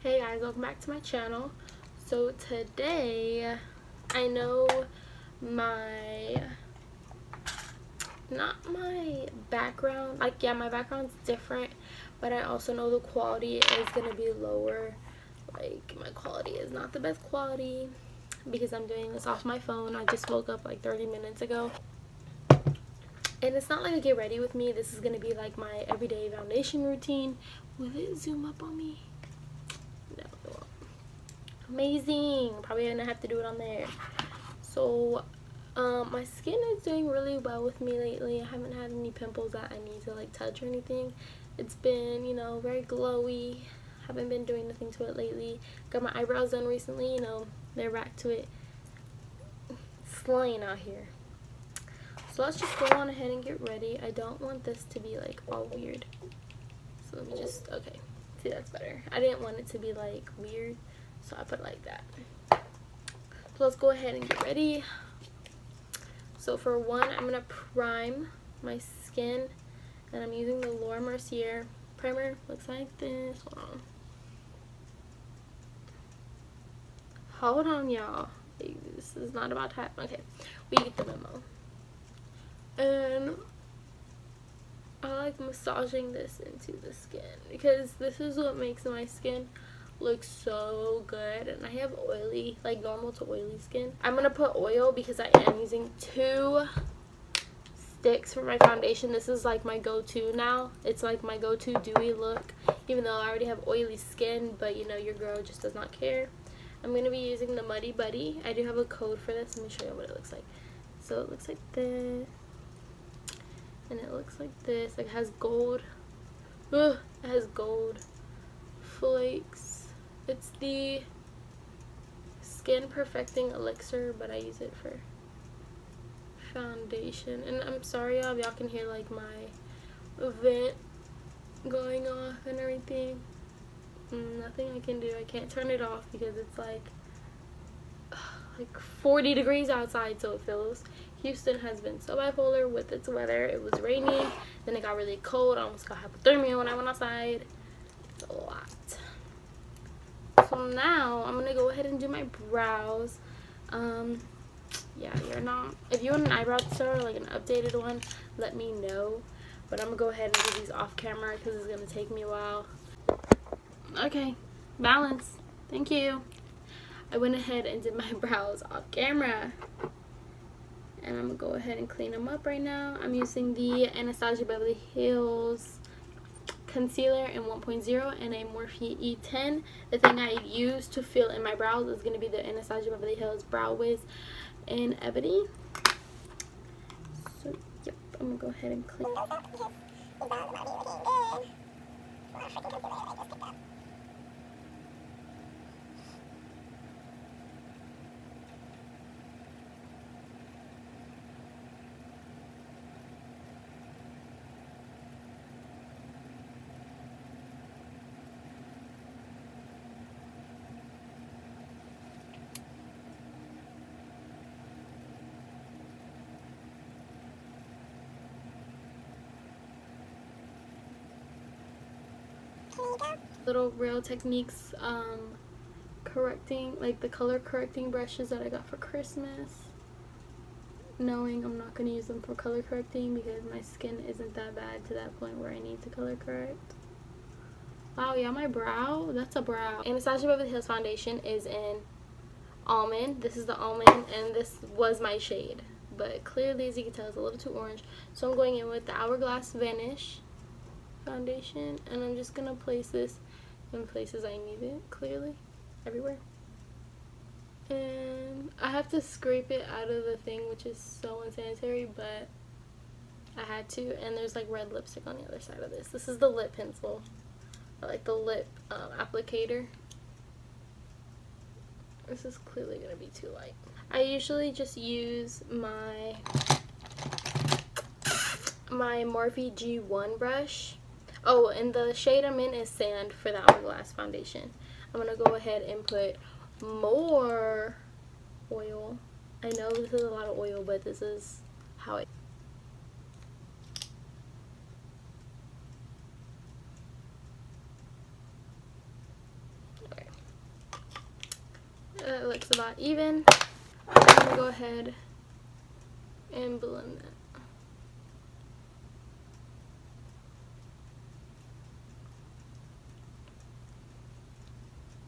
Hey guys, welcome back to my channel. So today, I know not my background, like yeah, my background's different, but I also know the quality is going to be lower. Like my quality is not the best quality because I'm doing this off my phone. I just woke up like 30 minutes ago. And it's not like a get ready with me. This is going to be like my everyday foundation routine. Will it zoom up on me? No, it won't. Amazing. Probably gonna have to do it on there. So my skin is doing really well with me lately. I haven't had any pimples that I need to like touch or anything. It's been, you know, very glowy. Haven't been doing nothing to it lately. Got my eyebrows done recently, you know, they're back to it. Slaying out here. So let's just go on ahead and get ready. I don't want this to be like all weird. So let me just, okay. See, that's better. I didn't want it to be like weird, so I put it like that. So let's go ahead and get ready. So for one, I'm gonna prime my skin, and I'm using the Laura Mercier primer. Looks like this. Hold on, y'all. This is not about to happen. Okay, we get the memo. And I like massaging this into the skin because this is what makes my skin look so good. And I have oily, like normal to oily skin. I'm gonna put oil because I am using 2 sticks for my foundation. This is like my go-to now. It's like my go-to dewy look, even though I already have oily skin, but you know, your girl just does not care. I'm gonna be using the Muddy Buddy. I do have a code for this. Let me show you what it looks like. So it looks like this. And it looks like this. Like it has gold. Ugh, it has gold flakes. It's the Skin Perfecting Elixir, but I use it for foundation. And I'm sorry y'all, y'all can hear like my vent going off and everything. Nothing I can do. I can't turn it off because it's like 40 degrees outside, so it feels. Houston has been so bipolar with its weather. It was raining, then it got really cold. I almost got hypothermia when I went outside. It's a lot. So now I'm gonna go ahead and do my brows. Yeah, if you want an eyebrow tutorial, like an updated one, let me know. But I'm gonna go ahead and do these off camera because it's gonna take me a while. Okay, balance. Thank you. I went ahead and did my brows off camera. And I'm going to go ahead and clean them up right now. I'm using the Anastasia Beverly Hills Concealer in 1.0 and a Morphe E10. The thing I use to fill in my brows is going to be the Anastasia Beverly Hills Brow Wiz in Ebony. So, yep, I'm going to go ahead and clean. Little Real Techniques correcting, like the color correcting brushes that I got for Christmas, knowing I'm not going to use them for color correcting because my skin isn't that bad to that point where I need to color correct. Wow, yeah, my brow, that's a brow. Anastasia Beverly Hills foundation is in Almond. This is the Almond, and this was my shade, but clearly, as you can tell, it's a little too orange. So I'm going in with the Hourglass Vanish foundation, and I'm just gonna place this in places I need it, clearly everywhere. And I have to scrape it out of the thing, which is so unsanitary, but I had to. And there's like red lipstick on the other side of this. This is the lip pencil, or like the lip applicator. This is clearly gonna be too light. I usually just use my Morphe G1 brush. Oh, and the shade I'm in is Sand for the Hourglass foundation. I'm going to go ahead and put more oil. I know this is a lot of oil, but this is how it... looks about even. I'm gonna go ahead and blend that.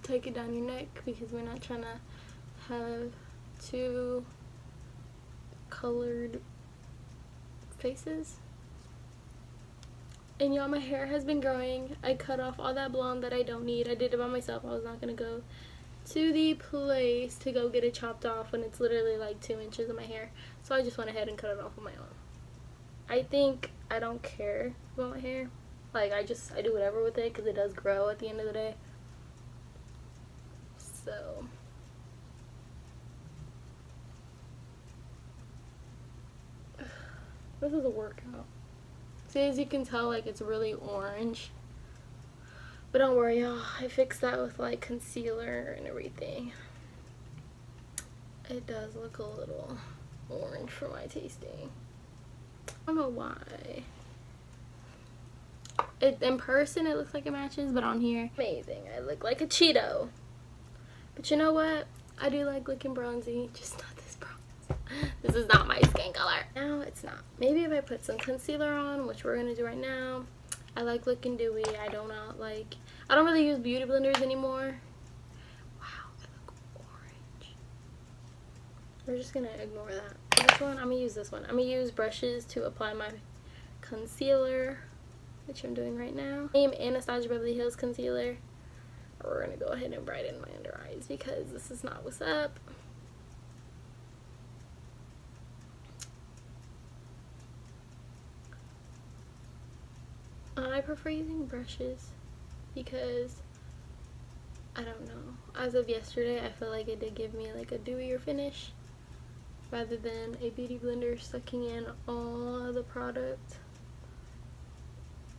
Take it down your neck because we're not trying to have two colored faces. And y'all, my hair has been growing. I cut off all that blonde that I don't need. I did it by myself. I was not gonna go to the place to go get it chopped off when it's literally like 2 inches of my hair. So I just went ahead and cut it off on my own. I think I don't care about my hair. Like I do whatever with it because it does grow at the end of the day. So this is a workout. See, as you can tell, like it's really orange. But don't worry, y'all. I fixed that with like concealer and everything. It does look a little orange for my tasting. I don't know why. In person, it looks like it matches, but on here, amazing. I look like a Cheeto. But you know what? I do like looking bronzy, just not this bronze. This is not my skin color. No, it's not. Maybe if I put some concealer on, which we're gonna do right now. I like looking dewy. I don't really use beauty blenders anymore. Wow, I look orange. We're just gonna ignore that. This one, I'm gonna use this one. I'm gonna use brushes to apply my concealer, which I'm doing right now. Same Anastasia Beverly Hills concealer. We're gonna go ahead and brighten my under eyes because this is not what's up. I prefer using brushes because I don't know. As of yesterday, I feel like it did give me like a dewier finish rather than a beauty blender sucking in all the product.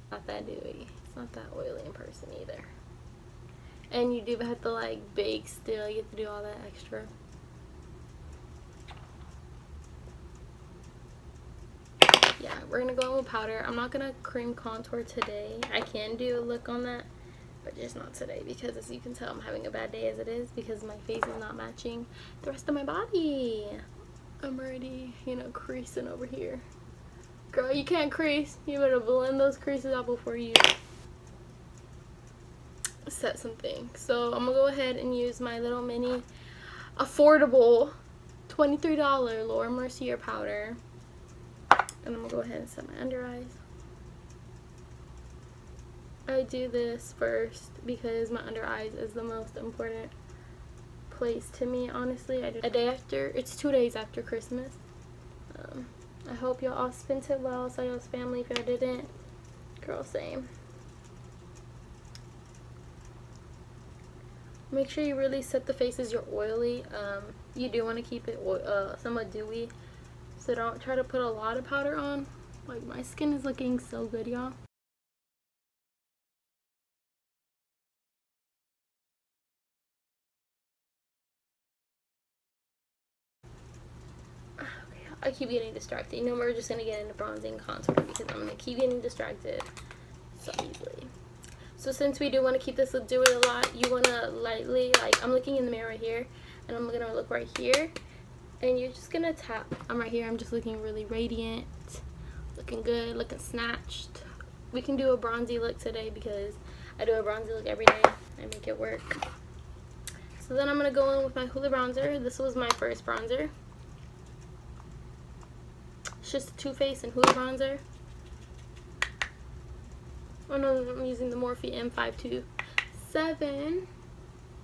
Not that dewy. It's not that oily in person either. And you do have to like bake still. You have to do all that extra. Yeah, we're gonna go in with powder. I'm not gonna cream contour today. I can do a look on that, but just not today because as you can tell, I'm having a bad day as it is because my face is not matching the rest of my body. I'm already, you know, creasing over here. Girl, you can't crease. You better blend those creases out before you set something. So I'm gonna go ahead and use my little mini affordable $23 Laura Mercier powder. And I'm gonna go ahead and set my under eyes. I do this first because my under eyes is the most important place to me, honestly. It's 2 days after Christmas. I hope y'all all spent it well. So y'all's family, if y'all didn't, girl, same. Make sure you really set the faces you're oily. You do want to keep it somewhat dewy. So don't try to put a lot of powder on. Like my skin is looking so good, y'all. I keep getting distracted. You know, we're just gonna get into bronzing contour because I'm gonna keep getting distracted so easily. So since we do want to keep this dewy a lot, you want to lightly, like I'm looking in the mirror right here, and I'm gonna look right here, and you're just gonna tap. I'm right here. I'm just looking really radiant, looking good, looking snatched. We can do a bronzy look today because I do a bronzy look every day. I make it work. So then I'm gonna go in with my Hoola bronzer. This was my first bronzer. It's just a Too Faced and Hoola bronzer. Oh no, I'm using the Morphe M527.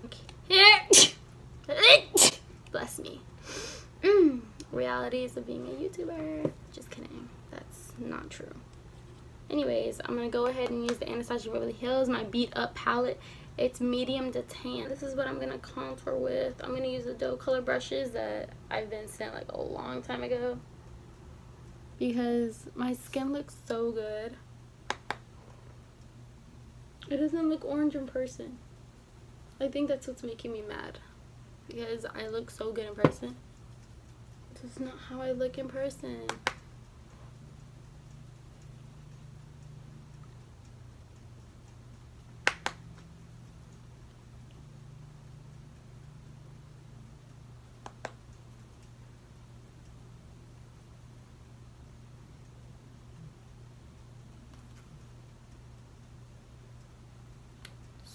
Okay. Bless me. Realities of being a YouTuber. Just kidding. That's not true. Anyways, I'm going to go ahead and use the Anastasia Beverly Hills, my Beat Up palette. It's medium to tan. This is what I'm going to contour with. I'm going to use the doe color brushes that I've been sent like a long time ago, because my skin looks so good. It doesn't look orange in person. I think that's what's making me mad, because I look so good in person. This is not how I look in person.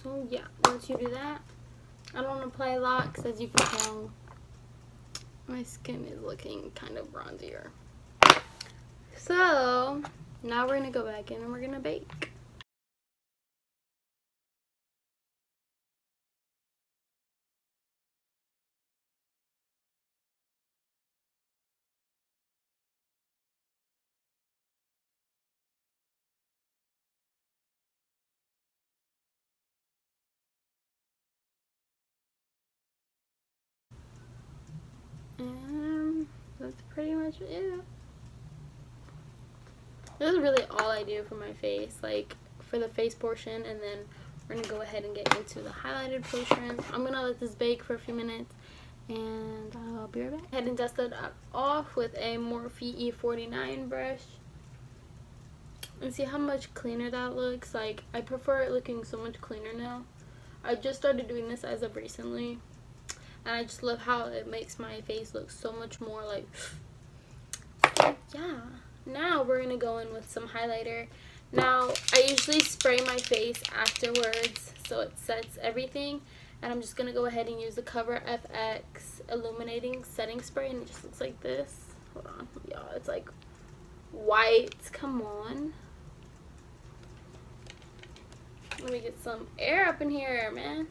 So yeah, once you do that, I don't apply a lot because as you can tell, my skin is looking kind of bronzier. So now we're gonna go back in and we're gonna bake. And that's pretty much it. This is really all I do for my face, like for the face portion, and then we're gonna go ahead and get into the highlighted portion. I'm gonna let this bake for a few minutes and I'll be right back. Go ahead and dust it off with a Morphe E49 brush and see how much cleaner that looks. Like, I prefer it looking so much cleaner now. I just started doing this as of recently, and I just love how it makes my face look so much more like yeah. Now we're gonna go in with some highlighter. Now I usually spray my face afterwards so it sets everything, and I'm just gonna go ahead and use the Cover FX illuminating setting spray, and it just looks like this. Hold on, y'all, it's like white. Come on, let me get some air up in here, man.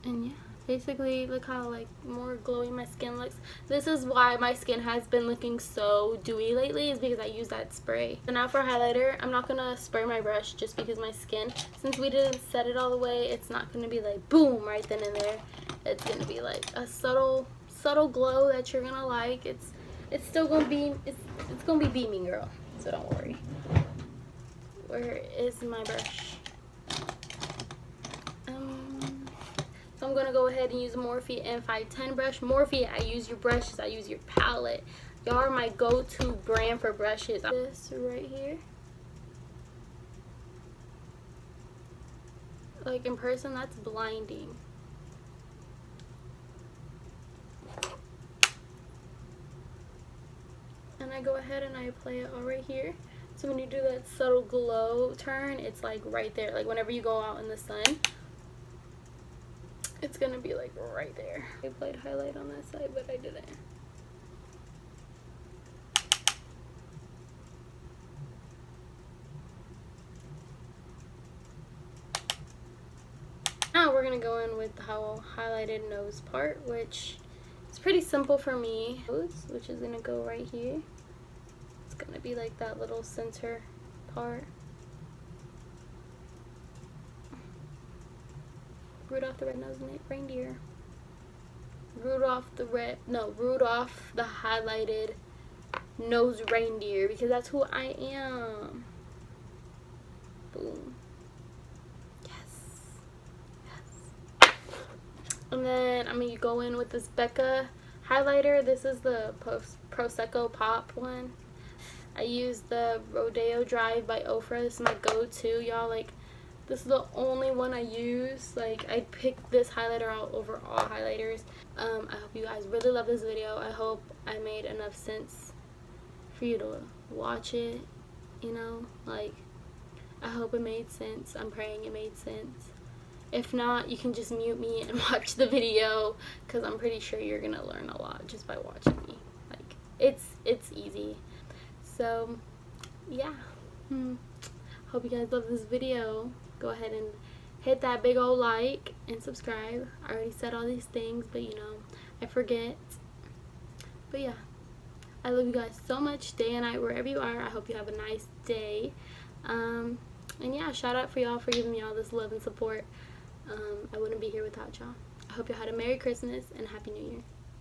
And yeah, basically look how like more glowy my skin looks. This is why my skin has been looking so dewy lately, is because I use that spray. So now for highlighter, I'm not gonna spray my brush just because my skin, since we didn't set it all the way, it's not gonna be like boom right then and there. It's gonna be like a subtle glow that you're gonna like. It's still gonna be it's gonna be beaming, girl, so don't worry. Where is my brush? So I'm going to go ahead and use Morphe M510 brush. Morphe, I use your brushes, I use your palette. Y'all are my go-to brand for brushes. This right here. Like in person, that's blinding. And I go ahead and I apply it all right here. So when you do that subtle glow turn, it's like right there. Like whenever you go out in the sun, it's gonna be like right there. I applied highlight on that side, but I didn't. Now we're gonna go in with the highlighted nose part, which is pretty simple for me. Which is gonna go right here. It's gonna be like that little center part. Rudolph the Red-Nosed Reindeer. Rudolph the highlighted nose reindeer, because that's who I am. Boom. Yes. And then I'm gonna go in with this Becca highlighter. This is the Prosecco Pop one. I use the Rodeo Drive by Ofra. This is my go-to, y'all. Like, this is the only one I use. Like, I picked this highlighter out over all highlighters. I hope you guys really love this video. I hope I made enough sense for you to watch it, you know? Like, I hope it made sense. I'm praying it made sense. If not, you can just mute me and watch the video, because I'm pretty sure you're gonna learn a lot just by watching me. Like, it's easy. So, yeah. Hope you guys love this video. Go ahead and hit that big old like and subscribe. I already said all these things, but you know, I forget. But yeah, I love you guys so much, day and night, wherever you are. I hope you have a nice day. And yeah, shout out for y'all for giving me all this love and support. I wouldn't be here without y'all. I hope y'all had a Merry Christmas and Happy New Year.